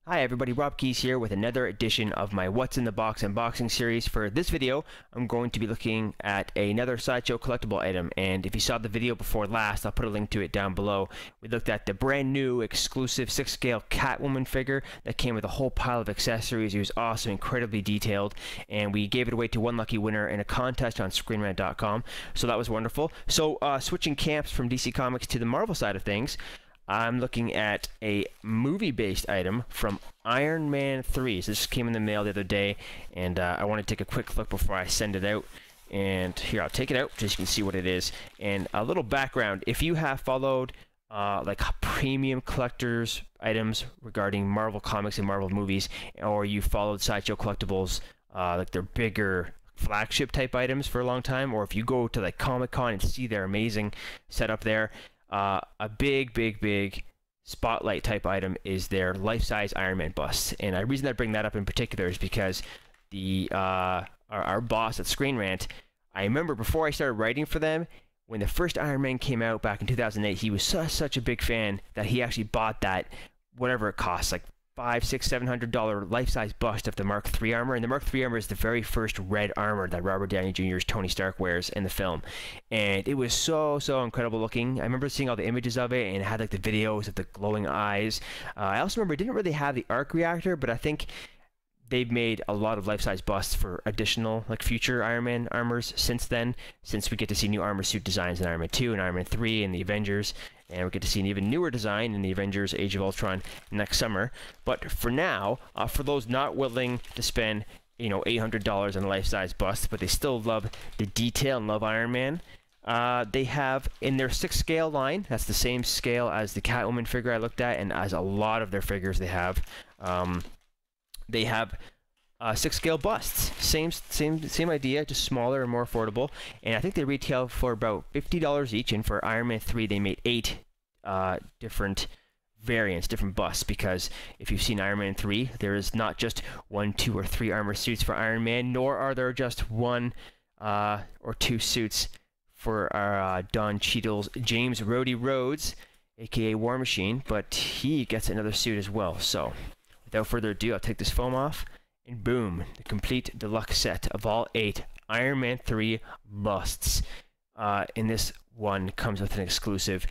Hi everybody, Rob Keys here with another edition of my What's in the Box unboxing series. For this video, I'm going to be looking at another Sideshow collectible item, and if you saw the video before last, I'll put a link to it down below. We looked at the brand new exclusive 6-scale Catwoman figure that came with a whole pile of accessories. It was awesome, incredibly detailed, and we gave it away to one lucky winner in a contest on ScreenRant.com, so that was wonderful. So switching camps from DC Comics to the Marvel side of things, I'm looking at a movie-based item from Ironman 3. So this came in the mail the other day, and I want to take a quick look before I send it out. And here, I'll take it out just so you can see what it is. And a little background: if you have followed like premium collectors items regarding Marvel Comics and Marvel movies, or you followed Sideshow Collectibles, like their bigger flagship type items for a long time, or if you go to like Comic-Con and see their amazing setup there, a big spotlight type item is their life-size Ironman Bus. And the reason I bring that up in particular is because the our boss at Screen Rant, I remember before I started writing for them, when the first Iron Man came out back in 2008, he was such a big fan that he actually bought that, whatever it costs, like $500, $600, $700 life-size bust of the Mark III armor. And the Mark III armor is the very first red armor that Robert Downey Jr.'s Tony Stark wears in the film. And it was so incredible looking. I remember seeing all the images of it, and it had like the videos of the glowing eyes. I also remember it didn't really have the arc reactor, but I think they've made a lot of life-size busts for additional, like, future Iron Man armors since then, since we get to see new armor suit designs in Iron Man 2 and Iron Man 3 and the Avengers, and we get to see an even newer design in the Avengers Age of Ultron next summer. But for now, for those not willing to spend, you know, $800 on a life-size bust, but they still love the detail and love Iron Man, they have in their 6-scale line, that's the same scale as the Catwoman figure I looked at, and as a lot of their figures they have 6-scale busts. Same idea, just smaller and more affordable. And I think they retail for about $50 each. And for Iron Man 3, they made 8 different variants, different busts. Because if you've seen Iron Man 3, there is not just 1, 2, or 3 armor suits for Iron Man, nor are there just 1 or 2 suits for our Don Cheadle's James Rhodey Rhodes, aka War Machine. But he gets another suit as well. So without further ado, I'll take this foam off, and boom, the complete deluxe set of all 8 Iron Man 3 busts. And this one comes with an exclusive.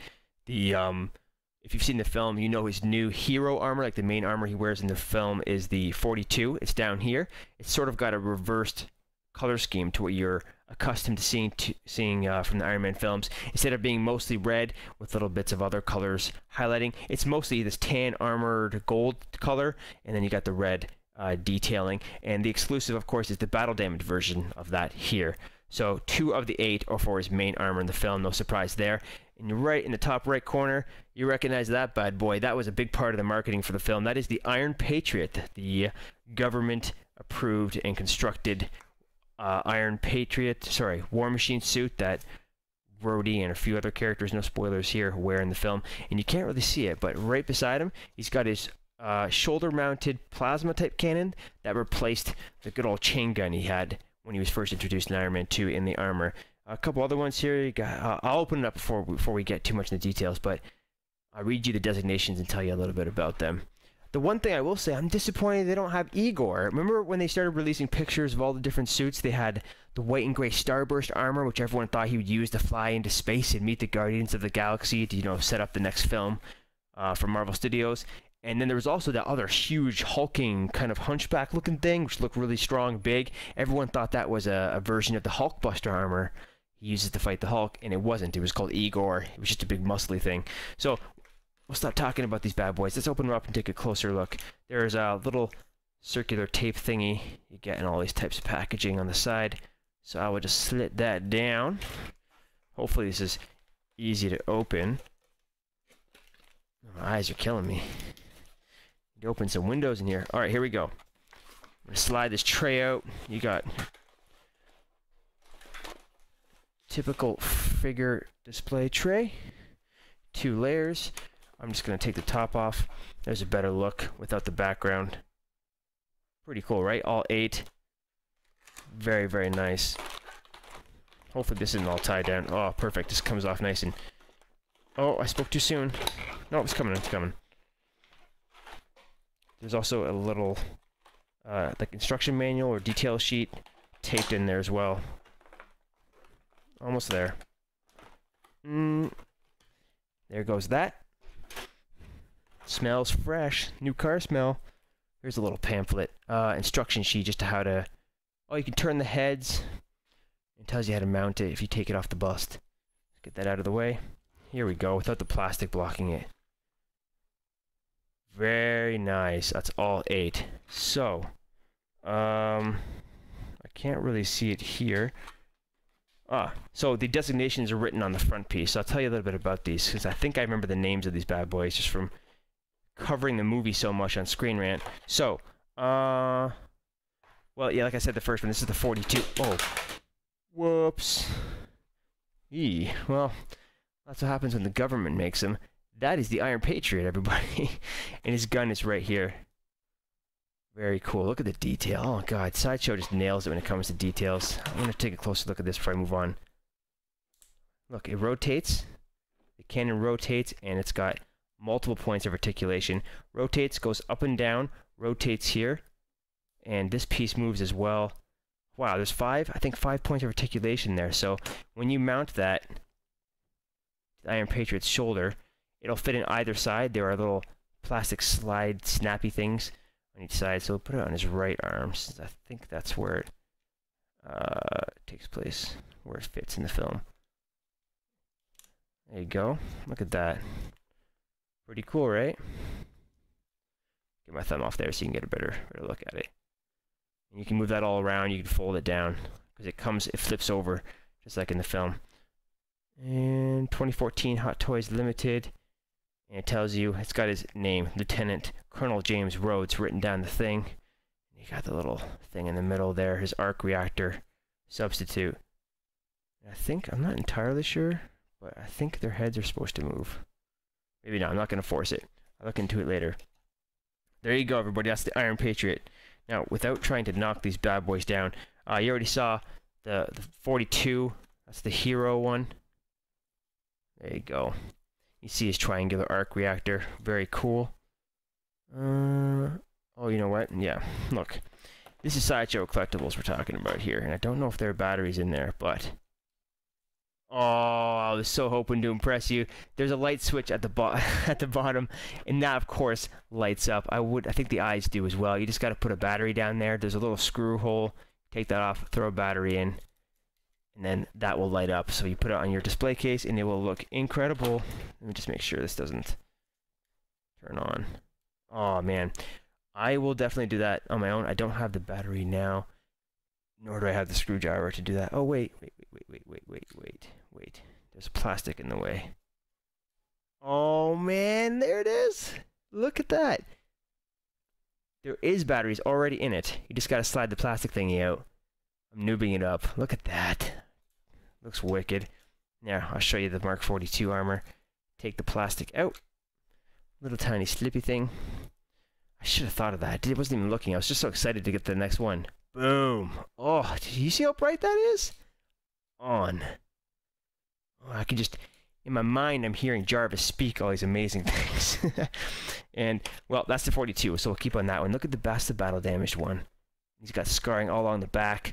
If you've seen the film, you know his new hero armor, like the main armor he wears in the film, is the 42. It's down here. It's sort of got a reversed color scheme to what you're accustomed to seeing from the Iron Man films. Instead of being mostly red with little bits of other colors highlighting, it's mostly this tan armored gold color, and then you got the red detailing. And the exclusive, of course, is the battle damage version of that here. So 2 of the 8 are for his main armor in the film, no surprise there. And right in the top right corner, you recognize that bad boy. That was a big part of the marketing for the film. That is the Iron Patriot, the government approved and constructed War Machine suit that Rhodey and a few other characters, no spoilers here, wear in the film. And you can't really see it, but right beside him, he's got his shoulder-mounted plasma-type cannon that replaced the good old chain gun he had when he was first introduced in Iron Man 2 in the armor. A couple other ones here. You got, I'll open it up before we get too much in the details, but I'll read you the designations and tell you a little bit about them. The one thing I will say, I'm disappointed they don't have Igor. Remember when they started releasing pictures of all the different suits? They had the white and gray Starburst armor, which everyone thought he would use to fly into space and meet the Guardians of the Galaxy to, you know, set up the next film from Marvel Studios. And then there was also that other huge hulking kind of hunchback looking thing, which looked really strong, big. Everyone thought that was a version of the Hulkbuster armor he uses to fight the Hulk, and it wasn't. It was called Igor. It was just a big muscly thing. So we'll stop talking about these bad boys. Let's open them up and take a closer look. There's a little circular tape thingy you get in all these types of packaging on the side. So I will just slit that down. Hopefully this is easy to open. My eyes are killing me. Need to open some windows in here. Alright, here we go. I'm going to slide this tray out. You got typical figure display tray. 2 layers. I'm just going to take the top off. There's a better look without the background. Pretty cool, right? All 8. Very nice. Hopefully this isn't all tied down. Oh, perfect. This comes off nice and... Oh, I spoke too soon. No, it's coming. There's also a little like instruction manual or detail sheet taped in there as well. Almost there. There goes that. Smells fresh. New car smell. Here's a little pamphlet. Instruction sheet just to how to... Oh, you can turn the heads. It tells you how to mount it if you take it off the bust. Let's get that out of the way. Here we go, without the plastic blocking it. Very nice. That's all 8. So, I can't really see it here. So the designations are written on the front piece. So I'll tell you a little bit about these, because I think I remember the names of these bad boys just from covering the movie so much on Screen Rant. So, well, yeah, like I said, the first one, this is the 42. Oh, whoops. Well, that's what happens when the government makes them. That is the Iron Patriot, everybody. And his gun is right here. Very cool. Look at the detail. Oh, God. Sideshow just nails it when it comes to details. I'm going to take a closer look at this before I move on. Look, it rotates. The cannon rotates, and it's got multiple points of articulation. Rotates, goes up and down, rotates here. And this piece moves as well. Wow, there's 5 points of articulation there. So when you mount that Iron Patriot's shoulder, it'll fit in either side. There are little plastic slide snappy things on each side. So we'll put it on his right arm, since I think that's where it takes place, where it fits in the film. There you go. Look at that. Pretty cool, right? Get my thumb off there so you can get a better look at it. And you can move that all around. You can fold it down because it flips over just like in the film. And 2014 Hot Toys Limited. And it tells you, it's got his name, Lieutenant Colonel James Rhodes, written down the thing. You got the little thing in the middle there, his arc reactor substitute. And I'm not entirely sure, but I think their heads are supposed to move. Maybe not, I'm not going to force it. I'll look into it later. There you go, everybody, that's the Iron Patriot. Now, without trying to knock these bad boys down, you already saw the 42, that's the hero one. There you go. You see his triangular arc reactor, very cool. Oh, you know what? Yeah, look. This is Sideshow Collectibles we're talking about here, and I don't know if there are batteries in there, but... Oh, I was so hoping to impress you. There's a light switch at the bottom, and that, of course, lights up. I think the eyes do as well. You just got to put a battery down there. There's a little screw hole. Take that off, throw a battery in, and then that will light up. So you put it on your display case, and it will look incredible. Let me just make sure this doesn't turn on. Oh, man. I will definitely do that on my own. I don't have the battery now, nor do I have the screwdriver to do that. Oh, wait. There's plastic in the way. Oh, man, there it is. Look at that. There is batteries already in it. You just got to slide the plastic thingy out. I'm noobing it up. Look at that. Looks wicked. Now, I'll show you the Mark 42 armor. Take the plastic out. Little tiny slippy thing. I should have thought of that. I wasn't even looking. I was just so excited to get the next one. Boom. Oh, did you see how bright that is? On. Oh, I can just, in my mind, I'm hearing Jarvis speak all these amazing things. And, well, that's the 42, so we'll keep on that one. Look at that's the battle damaged one. He's got scarring all along the back,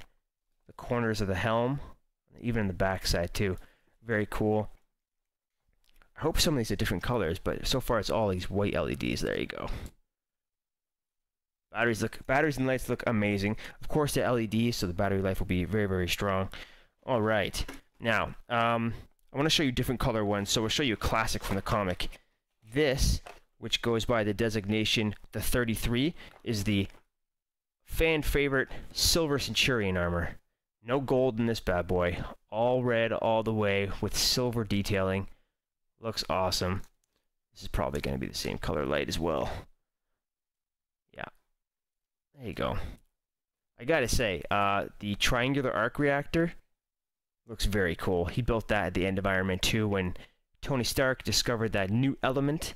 the corners of the helm, even in the back side, too. Very cool. I hope some of these are different colors, but so far it's all these white LEDs. There you go. Batteries and lights look amazing. Of course, they're LEDs, so the battery life will be very, very strong. All right. Now, I want to show you different color ones, so we'll show you a classic from the comic. This, which goes by the designation the 33, is the fan favorite Silver Centurion armor. No gold in this bad boy. All red all the way with silver detailing. Looks awesome. This is probably going to be the same color light as well. Yeah. There you go. I gotta say, the triangular arc reactor looks very cool. He built that at the end of Iron Man 2 when Tony Stark discovered that new element.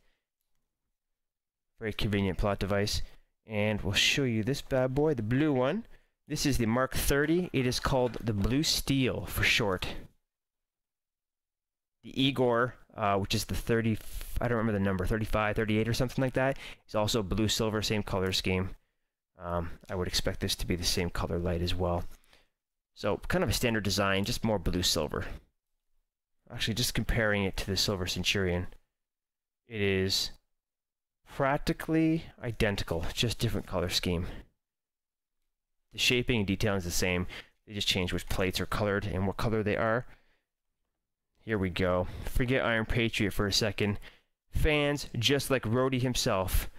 Very convenient plot device. And we'll show you this bad boy, the blue one. This is the Mark 30. It is called the Blue Steel for short. The Igor which is the 30, I don't remember the number, 35, 38 or something like that. It's also blue silver, same color scheme. I would expect this to be the same color light as well. So kind of a standard design, just more blue silver. Actually, just comparing it to the Silver Centurion, it is practically identical, just different color scheme. The shaping and detailing is the same. They just change which plates are colored and what color they are. Here we go. Forget Iron Patriot for a second. Fans, just like Rhodey himself,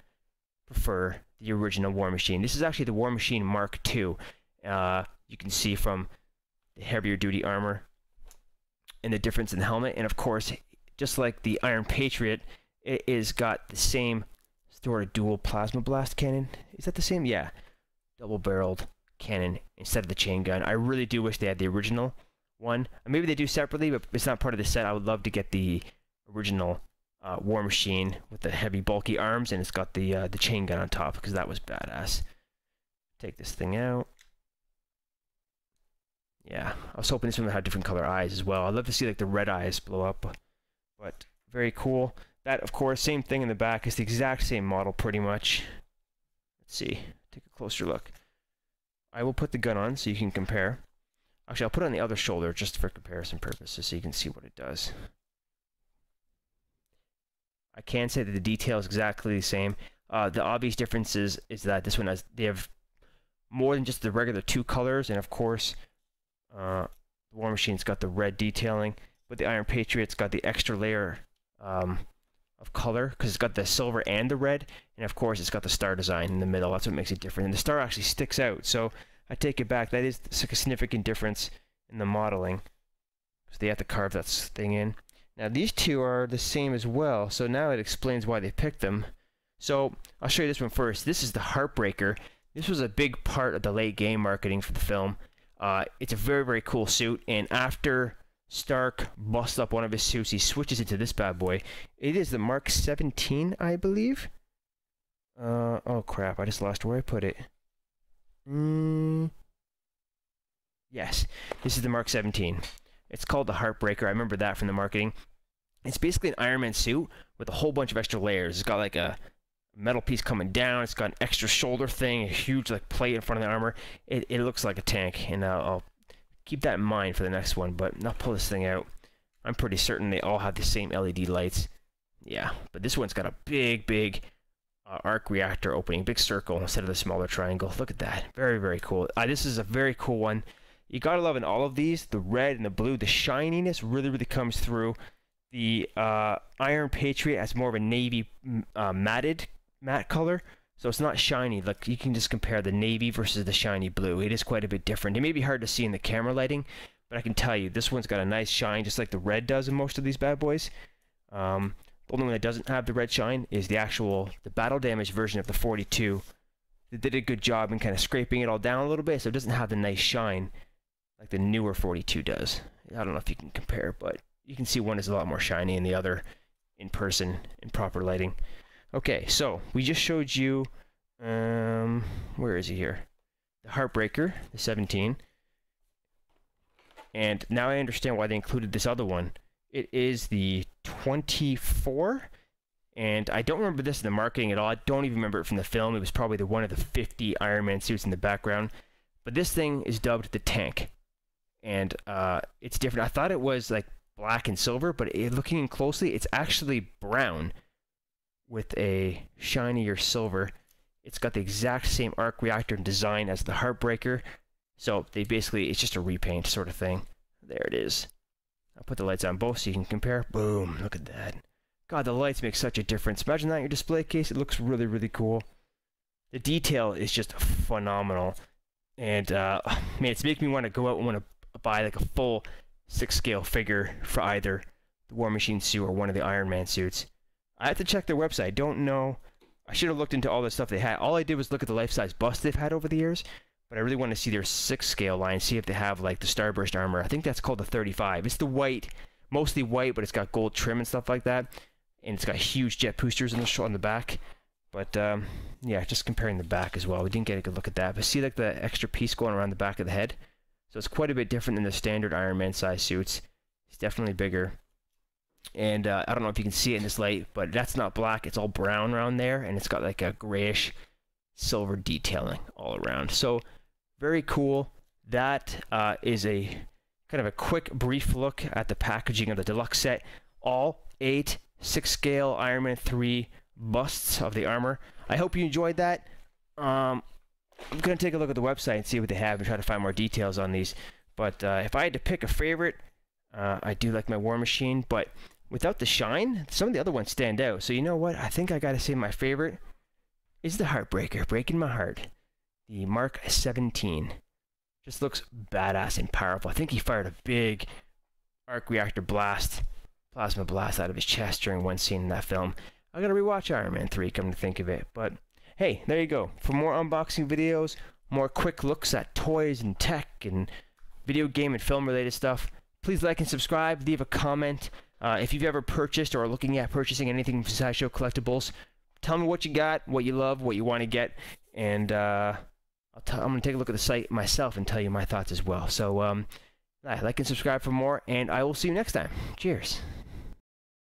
prefer the original War Machine. This is actually the War Machine Mark II. You can see from the heavier duty armor and the difference in the helmet. And of course, just like the Iron Patriot, it is got the same sort of dual plasma blast cannon. Is that the same? Yeah. Double-barreled cannon instead of the chain gun. I really do wish they had the original one. Maybe they do separately, but it's not part of the set. I would love to get the original War Machine with the heavy, bulky arms, and it's got the chain gun on top, because that was badass. Take this thing out. Yeah, I was hoping this one would have different color eyes as well. I'd love to see like the red eyes blow up, but very cool. That, of course, same thing in the back. It's the exact same model, pretty much. Let's see. Take a closer look. I will put the gun on so you can compare. Actually, I'll put it on the other shoulder just for comparison purposes so you can see what it does. I can say that the detail is exactly the same. The obvious difference is that this one they have more than just the regular two colors, and of course, the War Machine's got the red detailing, but the Iron Patriot's got the extra layer of color, because it's got the silver and the red, and of course it's got the star design in the middle. That's what makes it different, and the star actually sticks out, so I take it back. That is a significant difference in the modeling, because they have to carve that thing in. Now these two are the same as well, so now it explains why they picked them. So I'll show you this one first. This is the Heartbreaker. This was a big part of the late game marketing for the film. It's a very, very cool suit, and after Stark busts up one of his suits, he switches into this bad boy. It is the Mark 17, I believe. Oh crap, I just lost where I put it. Yes, this is the Mark 17. It's called the Heartbreaker. I remember that from the marketing. It's basically an Iron Man suit with a whole bunch of extra layers. It's got like a metal piece coming down. It's got an extra shoulder thing, a huge like plate in front of the armor. It looks like a tank, and I'll keep that in mind for the next one. But I'll pull this thing out. I'm pretty certain they all have the same LED lights. Yeah, but this one's got a big arc reactor opening, big circle instead of the smaller triangle. Look at that. Very, very cool. This is a very cool one. You gotta love in all of these, the red and the blue, the shininess really, really comes through. The Iron Patriot has more of a navy matte color, so it's not shiny. Like, you can just compare the navy versus the shiny blue. It is quite a bit different. It may be hard to see in the camera lighting, but I can tell you this one's got a nice shine, just like the red does in most of these bad boys. The only one that doesn't have the red shine is the battle damage version of the 42. They did a good job in kind of scraping it all down a little bit, so it doesn't have the nice shine like the newer 42 does. I don't know if you can compare, but you can see one is a lot more shiny and the other in person in proper lighting. Okay, so we just showed you, where is he here? The Heartbreaker, the 17. And now I understand why they included this other one. It is the 24, and I don't remember this in the marketing at all. I don't even remember it from the film. It was probably one of the 50 Iron Man suits in the background. But this thing is dubbed the Tank, and it's different. I thought it was like black and silver, but looking in closely, it's actually brown with a shinier silver. It's got the exact same arc reactor design as the Heartbreaker, so it's just a repaint sort of thing. There it is. I'll put the lights on both so you can compare. Boom, look at that. God, the lights make such a difference. Imagine that in your display case. It looks really, really cool. The detail is just phenomenal. And, man, it's making me want to go out and want to buy like a full 6-scale figure for either the War Machine suit or one of the Iron Man suits. I have to check their website. I don't know. I should have looked into all the stuff they had. All I did was look at the life-size bust they've had over the years. But I really want to see their 6-scale line, see if they have like the Starburst armor. I think that's called the 35. It's the white, mostly white, but it's got gold trim and stuff like that. And it's got huge jet boosters on the back. But yeah, just comparing the back as well. We didn't get a good look at that. But see like the extra piece going around the back of the head? So it's quite a bit different than the standard Iron Man size suits. It's definitely bigger. And I don't know if you can see it in this light, but that's not black. It's all brown around there, and it's got like a grayish silver detailing all around. So very cool. That is a kind of a quick, brief look at the packaging of the deluxe set. All 8 6-scale Iron Man 3 busts of the armor. I hope you enjoyed that. I'm going to take a look at the website and see what they have and try to find more details on these. But if I had to pick a favorite, I do like my War Machine, but without the shine, some of the other ones stand out. So you know what? I think I got to say my favorite is the Heartbreaker, breaking my heart. The Mark 17. Just looks badass and powerful. I think he fired a big arc reactor blast, plasma blast out of his chest during one scene in that film. I gotta rewatch Iron Man 3, come to think of it. But hey, there you go. For more unboxing videos, more quick looks at toys and tech and video game and film related stuff, please like and subscribe, leave a comment. If you've ever purchased or are looking at purchasing anything from Sideshow Collectibles, tell me what you got, what you love, what you want to get, and I'm going to take a look at the site myself and tell you my thoughts as well. So like and subscribe for more, and I will see you next time. Cheers.